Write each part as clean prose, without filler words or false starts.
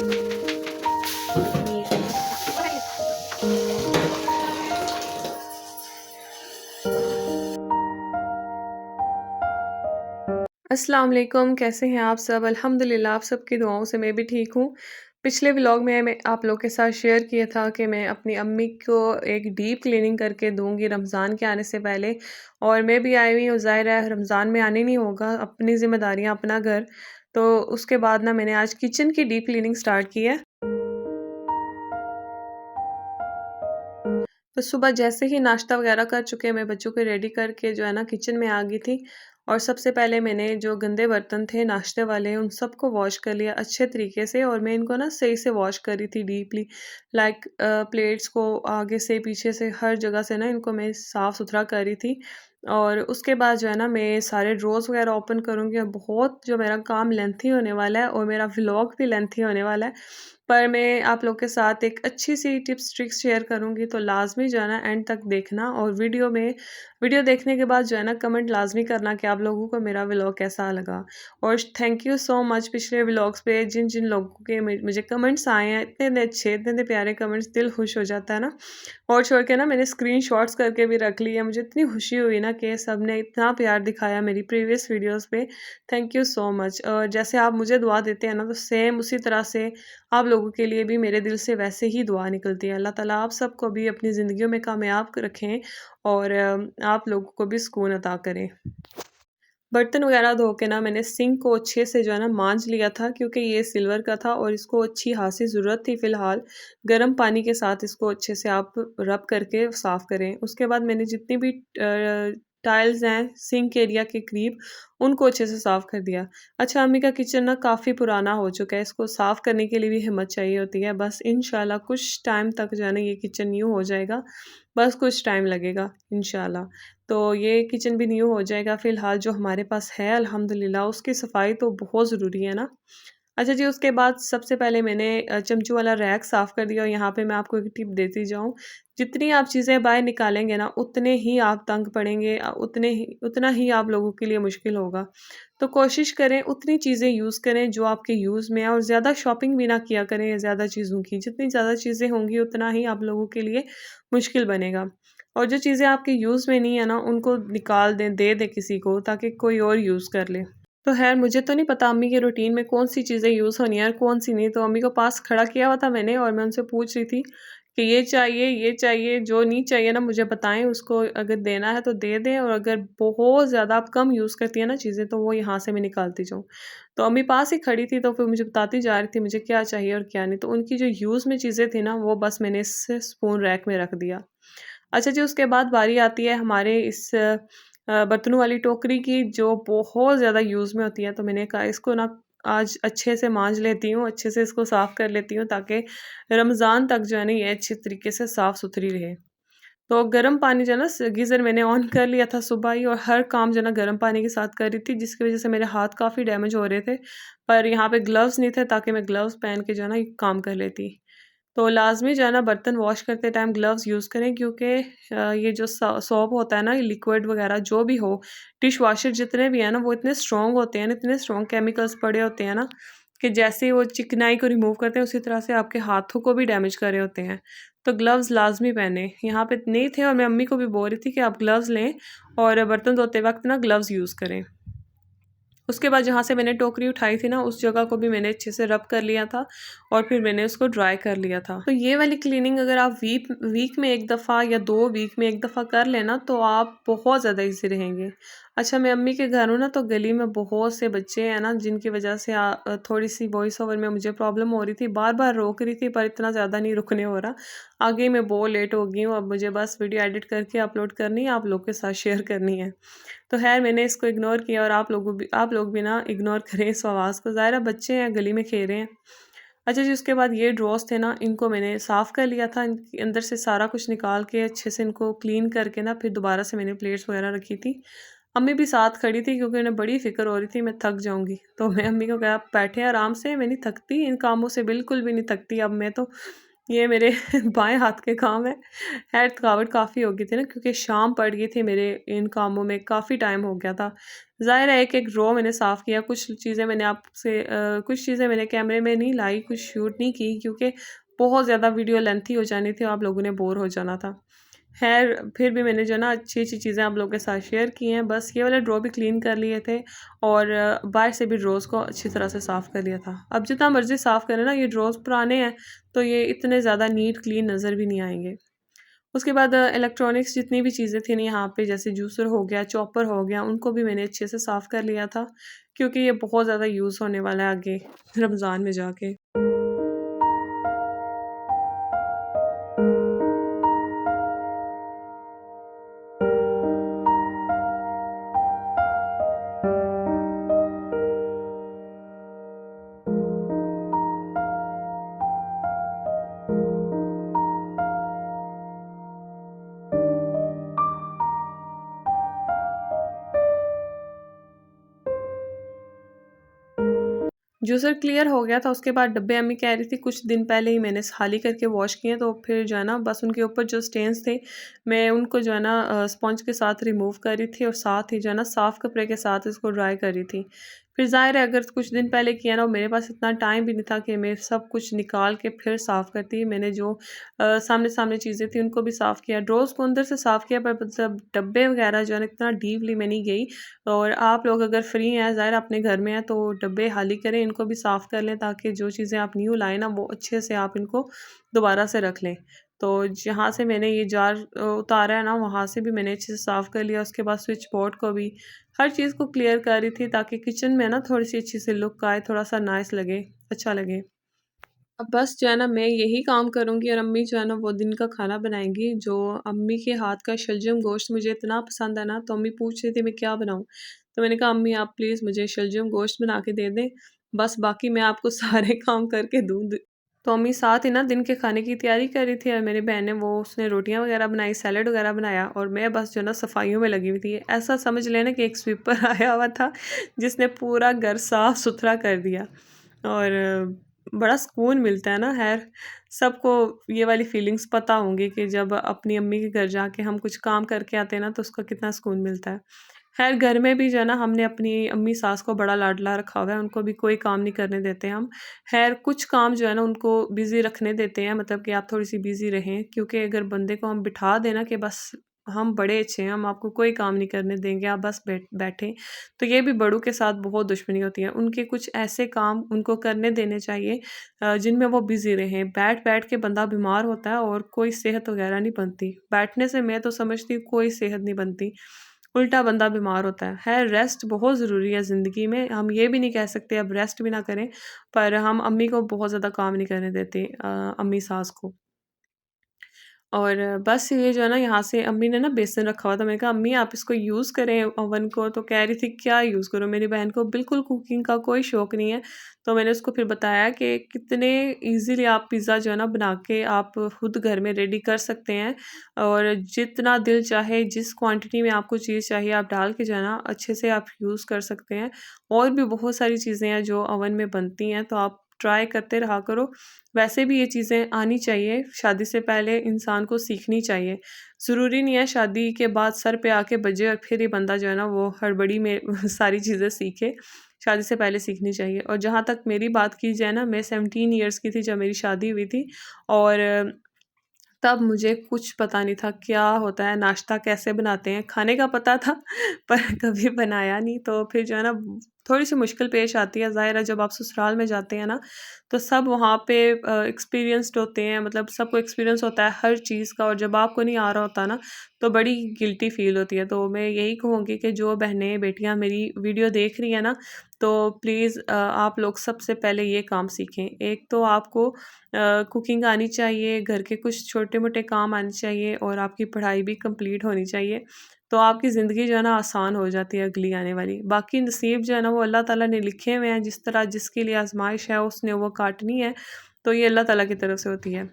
अस्सलाम वालेकुम, कैसे हैं आप सब? अल्हम्दुलिल्लाह आप सबकी दुआओं से मैं भी ठीक हूँ। पिछले व्लॉग में मैं आप लोग के साथ शेयर किया था कि मैं अपनी अम्मी को एक डीप क्लीनिंग करके दूँगी रमज़ान के आने से पहले, और मैं भी आई हुई हूँ। ज़ाहिर है रमज़ान में आने नहीं होगा, अपनी ज़िम्मेदारियाँ, अपना घर। तो उसके बाद ना मैंने आज किचन की डीप क्लीनिंग स्टार्ट की है। तो सुबह जैसे ही नाश्ता वगैरह कर चुके, मैं बच्चों को रेडी करके जो है ना किचन में आ गई थी। और सबसे पहले मैंने जो गंदे बर्तन थे नाश्ते वाले उन सबको वॉश कर लिया अच्छे तरीके से, और मैं इनको ना सही से वॉश कर रही थी डीपली। लाइक प्लेट्स को आगे से पीछे से हर जगह से ना इनको मैं साफ़ सुथरा कर रही थी। और उसके बाद जो है ना मैं सारे ड्रॉर्स वगैरह ओपन करूँगी, और बहुत जो मेरा काम लेंथी होने वाला है और मेरा व्लॉग भी लेंथी होने वाला है। पर मैं आप लोग के साथ एक अच्छी-सी टिप्स ट्रिक्स शेयर करूँगी, तो लाज़मी जो है ना एंड तक देखना, और वीडियो देखने के बाद जो है ना कमेंट लाज़मी करना कि आप लोगों को मेरा व्लॉग कैसा लगा। और थैंक यू सो मच पिछले व्लॉग्स पे जिन-जिन लोगों के मुझे कमेंट्स आए हैं, इतने अच्छे, इतने प्यारे कमेंट्स, दिल खुश हो जाता है ना। और छोड़ के ना मैंने स्क्रीनशॉट्स करके भी रख ली है। मुझे इतनी खुशी हुई ना कि सबने इतना प्यार दिखाया मेरी प्रीवियस वीडियोज़ पे। Thank you so much. और जैसे आप मुझे दुआ देते हैं ना, तो सेम उसी तरह से आप लोगों के लिए भी मेरे दिल से वैसे ही दुआ निकलती है। अल्लाह ताला आप सबको भी अपनी ज़िंदगियों में कामयाब रखें, और आप लोगों को भी सुकून अता करें। बर्तन वगैरह धो के ना मैंने सिंक को अच्छे से जो है ना मांज लिया था, क्योंकि ये सिल्वर का था और इसको अच्छी खासी ज़रूरत थी फ़िलहाल। गर्म पानी के साथ इसको अच्छे से आप रब करके साफ़ करें। उसके बाद मैंने जितनी भी टाइल्स हैं सिंक एरिया के करीब, उनको अच्छे से साफ़ कर दिया। अच्छा, अम्मी का किचन ना काफ़ी पुराना हो चुका है, इसको साफ़ करने के लिए भी हिम्मत चाहिए होती है। बस इंशाल्लाह कुछ टाइम तक जो है ना ये किचन न्यू हो जाएगा, बस कुछ टाइम लगेगा इंशाल्लाह। तो ये किचन भी न्यू हो जाएगा। फ़िलहाल जो हमारे पास है अल्हम्दुलिल्लाह उसकी सफाई तो बहुत ज़रूरी है ना। अच्छा जी, उसके बाद सबसे पहले मैंने चमचों वाला रैक साफ़ कर दिया, और यहाँ पे मैं आपको एक टिप देती जाऊँ। जितनी आप चीज़ें बाहर निकालेंगे ना, उतने ही आप तंग पड़ेंगे, उतना ही आप लोगों के लिए मुश्किल होगा। तो कोशिश करें उतनी चीज़ें यूज़ करें जो आपके यूज़ में है, और ज़्यादा शॉपिंग भी ना किया करें ज़्यादा चीज़ों की। जितनी ज़्यादा चीज़ें होंगी उतना ही आप लोगों के लिए मुश्किल बनेगा। और जो चीज़ें आपके यूज़ में नहीं है ना, उनको निकाल दें, दे दें किसी को, ताकि कोई और यूज़ कर ले। तो ख़ैर मुझे तो नहीं पता अम्मी के रूटीन में कौन-सी चीज़ें यूज़ होनी है और कौन-सी नहीं, तो अम्मी को पास खड़ा किया हुआ था मैंने, और मैं उनसे पूछ रही थी कि ये चाहिए, जो नहीं चाहिए ना मुझे बताएँ, उसको अगर देना है तो दे दें, और अगर बहुत ज़्यादा आप कम यूज़ करती हैं ना चीज़ें, तो वो यहाँ से मैं निकालती जाऊँ। तो अम्मी पास ही खड़ी थी, तो फिर मुझे बताती जा रही थी मुझे क्या चाहिए और क्या नहीं, तो उनकी जो यूज़ में चीज़ें थी ना, वो बस मैंने इस स्पून रैक में रख दिया। अच्छा जी, उसके बाद बारी आती है हमारे इस बर्तनों वाली टोकरी की, जो बहुत ज़्यादा यूज़ में होती है। तो मैंने कहा इसको ना आज अच्छे से मांज लेती हूँ, अच्छे से इसको साफ़ कर लेती हूँ, ताकि रमज़ान तक जो है ना ये अच्छे तरीके से साफ़-सुथरी रहे। तो गर्म पानी जो है ना गीज़र मैंने ऑन कर लिया था सुबह ही, और हर काम जो है ना गर्म पानी के साथ कर रही थी, जिसकी वज़ह से मेरे हाथ काफ़ी डैमेज हो रहे थे। पर यहाँ पे ग्लव्स नहीं थे, ताकि मैं ग्लव्स पहन के जो है ना ये काम कर लेती। तो लाज़मी जो है ना बर्तन वॉश करते टाइम ग्लव्स यूज़ करें, क्योंकि ये जो सोप होता है ना, ये लिक्विड वगैरह जो भी हो, डिश वॉशर जितने भी हैं ना, वो इतने स्ट्रॉन्ग होते हैं ना, इतने स्ट्रॉन्ग केमिकल्स पड़े होते हैं ना, कि जैसे ही वो चिकनाई को रिमूव करते हैं, उसी तरह से आपके हाथों को भी डैमेज कर रहे होते हैं। तो ग्लव्स लाज़मी पहने। यहाँ पे नहीं थे, और मैं अम्मी को भी बोल रही थी कि आप ग्लव्स लें, और बर्तन धोते वक्त ना ग्लव्स यूज़ करें। उसके बाद जहाँ से मैंने टोकरी उठाई थी ना, उस जगह को भी मैंने अच्छे से रब कर लिया था, और फिर मैंने उसको ड्राई कर लिया था। तो ये वाली क्लीनिंग अगर आप वीक में 1 दफ़ा या 2 वीक में 1 दफ़ा कर लेना, तो आप बहुत ज़्यादा ईज़ी रहेंगे। अच्छा, मैं अम्मी के घर हूँ ना, तो गली में बहुत से बच्चे हैं ना, जिनकी वजह से थोड़ी-सी वॉइस ओवर में मुझे प्रॉब्लम हो रही थी। बार-बार रोक रही थी, पर इतना ज़्यादा नहीं रुकने हो रहा। आगे मैं बहुत लेट हो गई हूँ, अब मुझे बस वीडियो एडिट करके अपलोड करनी है, आप लोग के साथ शेयर करनी है। तो ख़ैर मैंने इसको इग्नोर किया, और आप लोग भी ना इग्नोर करें इस आवाज़ को, ज़ाहिर है बच्चे हैं, गली में खेल रहे हैं। अच्छा जी, उसके बाद ये ड्रॉर्स थे ना, इनको मैंने साफ़ कर लिया था, इनके अंदर से सारा कुछ निकाल के अच्छे से इनको क्लीन करके ना, फिर दोबारा से मैंने प्लेट्स वगैरह रखी थी। अम्मी भी साथ खड़ी थी, क्योंकि उन्हें बड़ी फ़िक्र हो रही थी मैं थक जाऊँगी। तो मैं अम्मी को कहा, "आप बैठे आराम से, मैं नहीं थकती, इन कामों से बिल्कुल भी नहीं थकती अब मैं तो।" ये मेरे बाएँ हाथ के काम है। ख़ैर थकावट काफ़ी हो गई थी ना, क्योंकि शाम पड़ गई थी मेरे इन कामों में, काफ़ी टाइम हो गया था। ज़ाहिर है एक-एक ड्रॉ मैंने साफ़ किया, कुछ चीज़ें मैंने आपसे कुछ चीज़ें मैंने कैमरे में नहीं लाई, कुछ शूट नहीं की, क्योंकि बहुत ज़्यादा वीडियो लेंथी हो जानी थी, आप लोगों ने बोर हो जाना था। ख़ैर फिर भी मैंने जो है ना अच्छी-अच्छी चीज़ें आप लोगों के साथ शेयर की हैं। बस ये वाले ड्रॉ भी क्लीन कर लिए थे और बाहर से भी ड्रॉज़ को अच्छी तरह से साफ़ कर लिया था। अब जितना मर्ज़ी साफ़ करें ना, ये ड्रॉज़ पुराने हैं, तो ये इतने ज़्यादा नीट क्लीन नज़र भी नहीं आएँगे। उसके बाद इलेक्ट्रॉनिक्स जितनी भी चीज़ें थी ना यहाँ पे, जैसे जूसर हो गया, चॉपर हो गया, उनको भी मैंने अच्छे से साफ़ कर लिया था, क्योंकि ये बहुत ज़्यादा यूज़ होने वाला है आगे रमज़ान में जाके। जूसर क्लियर हो गया था, उसके बाद डब्बे अम्मी कह रही थी कुछ दिन पहले ही मैंने खाली करके वॉश किए, तो फिर जो है ना बस उनके ऊपर जो स्टेन्स थे, मैं उनको जो है ना स्पंज के साथ रिमूव कर रही थी और साथ ही जो है ना साफ़ कपड़े के साथ इसको ड्राई कर रही थी। फिर ज़ाहिर है अगर कुछ दिन पहले किया ना, और मेरे पास इतना टाइम भी नहीं था कि मैं सब कुछ निकाल के फिर साफ़ करती। मैंने जो सामने-सामने चीज़ें थी उनको भी साफ़ किया, ड्रॉज़ को अंदर से साफ़ किया, पर मतलब डब्बे वगैरह जो है ना इतना डीपली मैं नहीं गई। और आप लोग अगर फ्री हैं, ज़ाहिर अपने घर में हैं, तो डब्बे खाली करें, इनको भी साफ़ कर लें, ताकि जो चीज़ें आप न्यू लाएँ ना, वो अच्छे से आप इनको दोबारा से रख लें। तो जहाँ से मैंने ये जार उतारा है ना, वहाँ से भी मैंने अच्छे से साफ़ कर लिया। उसके बाद स्विच बोर्ड को भी, हर चीज़ को क्लियर कर रही थी, ताकि किचन में ना थोड़ी-सी अच्छी सी लुक आए, थोड़ा-सा नाइस लगे, अच्छा लगे। अब बस जो है ना मैं यही काम करूँगी, और अम्मी जो है ना वो दिन का खाना बनाएँगी। जो अम्मी के हाथ का शलजम गोश्त मुझे इतना पसंद है ना, तो अम्मी पूछ रही थी मैं क्या बनाऊँ? तो मैंने कहा अम्मी आप प्लीज़ मुझे शलजम गोश्त बना के दे दें, बस बाकी मैं आपको सारे काम करके दूँ। तो अम्मी साथ ही ना दिन के खाने की तैयारी कर रही थी, और मेरी बहन ने वो उसने रोटियाँ वग़ैरह बनाई, सैलेड वग़ैरह बनाया, और मैं बस जो है ना सफाइयों में लगी हुई थी। ऐसा समझ लेना कि एक स्वीपर आया हुआ था, जिसने पूरा घर साफ-सुथरा कर दिया। और बड़ा सुकून मिलता है ना। ख़ैर सबको ये वाली फीलिंग्स पता होंगी कि जब अपनी अम्मी के घर जाके हम कुछ काम करके आते हैं ना, तो उसका कितना सुकून मिलता है। ख़ैर घर में भी जो है ना हमने अपनी अम्मी सास को बड़ा लाडला रखा हुआ है, उनको भी कोई काम नहीं करने देते हम। ख़ैर कुछ काम जो है ना उनको बिज़ी रखने देते हैं, मतलब कि आप थोड़ी-सी बिज़ी रहें, क्योंकि अगर बंदे को हम बिठा दें ना कि बस हम बड़े अच्छे हैं, हम आपको कोई काम नहीं करने देंगे, आप बस बैठें, तो ये भी बड़ों के साथ बहुत दुश्मनी होती है। उनके कुछ ऐसे काम उनको करने देने चाहिए जिनमें वो बिज़ी रहें। बैठ-बैठ के बंदा बीमार होता है और कोई सेहत वग़ैरह नहीं बनती। बैठने से मैं तो समझती हूँ कोई सेहत नहीं बनती, उल्टा बंदा बीमार होता है। ख़ैर रेस्ट बहुत ज़रूरी है ज़िंदगी में, हम ये भी नहीं कह सकते अब रेस्ट भी ना करें, पर हम अम्मी को बहुत ज़्यादा काम नहीं करने देते, अम्मी सास को। और बस ये जो है ना यहाँ से अम्मी ने ना बेसन रखा हुआ था, मैंने कहा अम्मी आप इसको यूज़ करें ओवन को, तो कह रही थी क्या यूज़ करूँ? मेरी बहन को बिल्कुल कुकिंग का कोई शौक नहीं है। तो मैंने उसको फिर बताया कि कितने ईज़िली आप पिज़्ज़ा जो है ना बना के आप खुद घर में रेडी कर सकते हैं, और जितना दिल चाहे जिस क्वांटिटी में आपको चीज़ चाहिए आप डाल के जो है ना अच्छे से आप यूज़ कर सकते हैं। और भी बहुत सारी चीज़ें हैं जो ओवन में बनती हैं, तो आप ट्राई करते रहा करो। वैसे भी ये चीज़ें आनी चाहिए, शादी से पहले इंसान को सीखनी चाहिए। ज़रूरी नहीं है शादी के बाद सर पे आके बजे और फिर ही बंदा जो है ना वो हड़बड़ी में सारी चीज़ें सीखे। शादी से पहले सीखनी चाहिए। और जहाँ तक मेरी बात की जाए ना, मैं 17 इयर्स की थी जब मेरी शादी हुई थी, और तब मुझे कुछ पता नहीं था क्या होता है, नाश्ता कैसे बनाते हैं, खाने का पता था पर कभी बनाया नहीं। तो फिर जो है ना थोड़ी-सी मुश्किल पेश आती है, ज़ाहिर है जब आप ससुराल में जाते हैं ना, तो सब वहाँ पे एक्सपीरियंस्ड होते हैं, मतलब सबको एक्सपीरियंस होता है हर चीज़ का, और जब आपको नहीं आ रहा होता ना, तो बड़ी गिल्टी फ़ील होती है। तो मैं यही कहूँगी कि जो बहनें, बेटियाँ मेरी वीडियो देख रही हैं ना, तो प्लीज़ आप लोग सबसे पहले ये काम सीखें। एक तो आपको कुकिंग आनी चाहिए, घर के कुछ छोटे-मोटे काम आने चाहिए, और आपकी पढ़ाई भी कंप्लीट होनी चाहिए। तो आपकी ज़िंदगी जो है ना आसान हो जाती है अगली आने वाली। बाकी नसीब जो है ना वो अल्लाह ताला ने लिखे हुए हैं, जिस तरह जिसके लिए आज़माइश है उसने वो काटनी है, तो ये अल्लाह ताला की तरफ से होती है।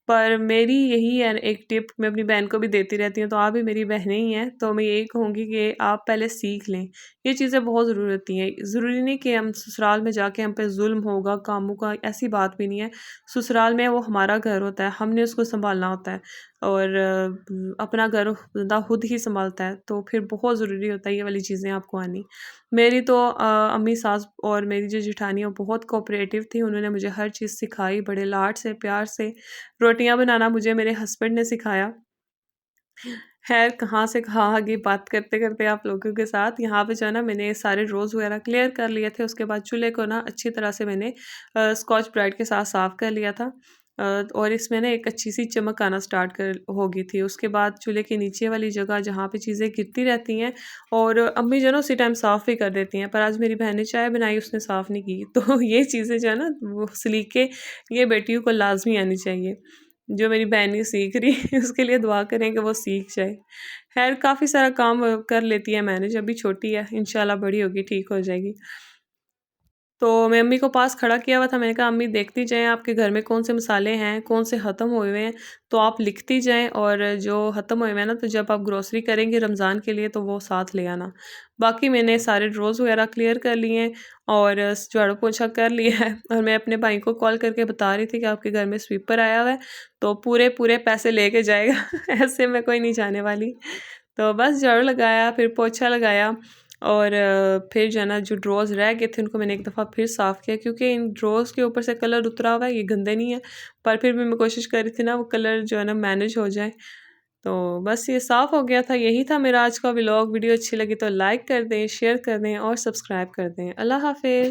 पर मेरी यही है एक टिप, मैं अपनी बहन को भी देती रहती हूँ, तो आप भी मेरी बहनें ही हैं, तो मैं यही कहूँगी कि आप पहले सीख लें। ये चीज़ें बहुत ज़रूरी होती हैं। ज़रूरी नहीं कि हम ससुराल में जाके हम पे ज़ुल्म होगा कामों का, ऐसी बात भी नहीं है। ससुराल में वो हमारा घर होता है, हमने उसको सँभालना होता है और अपना घर बंदा खुद ही सँभालता है, तो फिर बहुत ज़रूरी होता है ये वाली चीज़ें आपको आनी। मेरी तो अम्मी सास और मेरी जो जेठानी है वो बहुत कोऑपरेटिव थी, उन्होंने मुझे हर चीज़ सिखाई बड़े लाड से, प्यार से। रोटियाँ बनाना मुझे मेरे हस्बैंड ने सिखाया। ख़ैर कहाँ से कहाँ आ गई बात करते-करते आप लोगों के साथ। यहाँ पे जो है ना मैंने सारे रोज़ वग़ैरह क्लियर कर लिए थे, उसके बाद चूल्हे को ना अच्छी तरह से मैंने स्कॉच ब्राइट के साथ साफ़ कर लिया था। और इसमें ना एक अच्छी-सी चमक आना स्टार्ट कर हो गई थी। उसके बाद चूल्हे के नीचे वाली जगह जहाँ पे चीज़ें गिरती रहती हैं और अम्मी जो है ना उसी टाइम साफ़ भी कर देती हैं, पर आज मेरी बहन ने चाय बनाई उसने साफ़ नहीं की। तो ये चीज़ें जो है ना वो सलीके ये बेटियों को लाज़मी आनी चाहिए। जो मेरी बहन नहीं सीख रही उसके लिए दुआ करें कि वो सीख जाए। ख़ैर काफ़ी सारा काम कर लेती है मैनेज, अभी छोटी है, इंशाल्लाह बड़ी होगी ठीक हो जाएगी। तो मैं अम्मी को पास खड़ा किया हुआ था, मैंने कहा अम्मी देखती जाएँ आपके घर में कौन से मसाले हैं, कौन से ख़त्म हुए हुए हैं, तो आप लिखती जाएँ और जो ख़त्म हुए हुए हैं ना तो जब आप ग्रोसरी करेंगे रमज़ान के लिए तो वो साथ ले आना। बाकी मैंने सारे ड्रॉर्स वग़ैरह क्लियर कर लिए हैं और झाड़ू पोछा कर लिया है और मैं अपने भाई को कॉल करके बता रही थी कि आपके घर में स्वीपर आया हुआ है, तो पूरे-पूरे पैसे लेके जाएगा ऐसे मैं कोई नहीं जाने वाली। तो बस झाड़ू लगाया, फिर पोछा लगाया और फिर जो है ना जो ड्रॉर्स रह गए थे उनको मैंने एक दफ़ा फिर साफ़ किया क्योंकि इन ड्रॉर्स के ऊपर से कलर उतरा हुआ है, ये गंदे नहीं है, पर फिर भी मैं कोशिश कर रही थी ना वो कलर जो है ना मैनेज हो जाए। तो बस ये साफ़ हो गया था, यही था मेरा आज का व्लॉग। वीडियो अच्छी लगी तो लाइक कर दें, शेयर कर दें और सब्सक्राइब कर दें। अल्लाह हाफ़िज़।